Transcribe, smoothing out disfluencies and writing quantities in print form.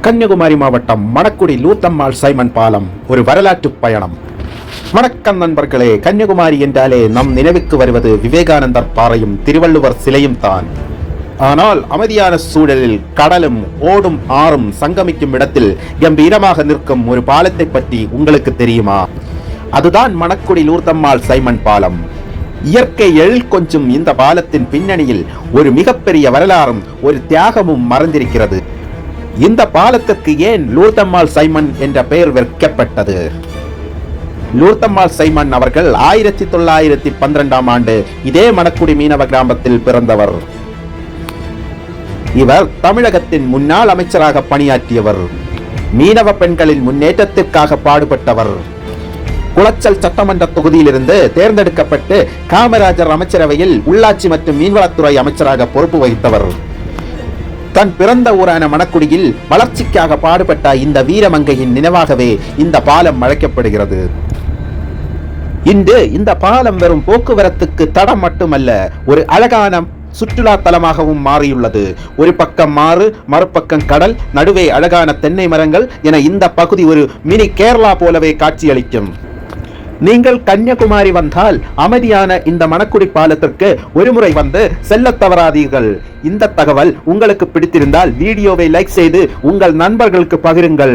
கன்னியாகுமரி மாவட்டம் மணக்குடி லூத்தம்மாள் சைமன் பாலம் ஒரு வரலாற்று பயணம். வணக்கம் நண்பர்களே. கன்னியாகுமரி என்றாலே நம் நினைவுக்கு வருவது விவேகானந்தர் பாறையும் திருவள்ளுவர் சிலையும் தான். ஆனால் அமைதியான சூழலில் கடலும் ஓடும் ஆறும் சங்கமிக்கும் இடத்தில் கம்பீரமாக நிற்கும் ஒரு பாலத்தை பற்றி உங்களுக்கு தெரியுமா? அதுதான் மணக்குடி லூத்தம்மாள் சைமன் பாலம். இயற்கை எழில் கொஞ்சம் இந்த பாலத்தின் பின்னணியில் ஒரு மிகப்பெரிய வரலாறும் ஒரு தியாகமும் மறைந்திருக்கிறது. இந்த பாலத்திற்கு ஏன் லூத்தம்மாள் சைமன் என்ற பெயர் வைக்கப்பட்டது? லூத்தம்மாள் சைமன் அவர்கள் 1912ஆம் ஆண்டு இதே மணக்குடி மீனவ கிராமத்தில் பிறந்தவர். இவர் தமிழகத்தின் முன்னாள் அமைச்சராக பணியாற்றியவர். மீனவ பெண்களின் முன்னேற்றத்திற்காக பாடுபட்டவர். குளச்சல் சட்டமன்ற தொகுதியிலிருந்து தேர்ந்தெடுக்கப்பட்டு காமராஜர் அமைச்சரவையில் உள்ளாட்சி மற்றும் மீன்வளத்துறை அமைச்சராக பொறுப்பு வகித்தவர். தன் பிறந்த ஊரான மணக்குடியில் வளர்ச்சிக்காக பாடுபட்ட இந்த வீரமங்கையின் நினைவாகவே இந்த பாலம் அழைக்கப்படுகிறது. இன்று இந்த பாலம் வெறும் போக்குவரத்துக்கு தடம் மட்டுமல்ல, ஒரு அழகான சுற்றுலா தலமாகவும் மாறியுள்ளது. ஒரு பக்கம் மாறு, மறுபக்கம் கடல், நடுவே அழகான தென்னை மரங்கள் என இந்த பகுதி ஒரு மினி கேரளா போலவே காட்சியளிக்கும். நீங்கள் கன்னியாகுமரி வந்தால் அமைதியான இந்த மணக்குடி பாலத்திற்கு ஒருமுறை வந்து செல்ல தவறாதீர்கள். இந்த தகவல் உங்களுக்கு பிடித்திருந்தால் வீடியோவை லைக் செய்து உங்கள் நண்பர்களுக்கு பகிருங்கள்.